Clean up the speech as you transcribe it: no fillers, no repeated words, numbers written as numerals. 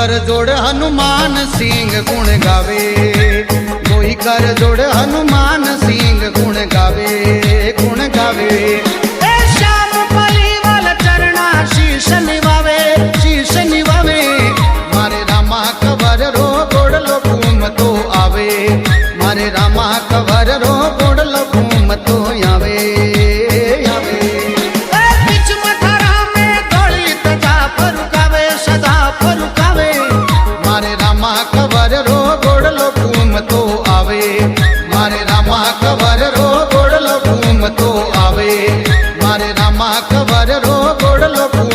कर जोड़ हनुमान सिंह गुण गावे, कोई कर जोड़ हनुमान सिंह गुण गावे, गुण गावे। ए श्याम पलीवाल चरणा शीश निवावे, शीश निवावे। मारे रामा कवर रो गोड़लो घूम तो आवे, मारे रामा कवर रो गोड़लो घूम तो आवे, आवे। बीच मथारा में दौड़ी तजा फरुकावे, सदा फरुकावे। मारे रामा कवर रो गोड़लो घूम तो आवे, मारे रामा कवर रो गोड़लो घूम तो आवे, मारे रामा कवर रो गोड़लो घूम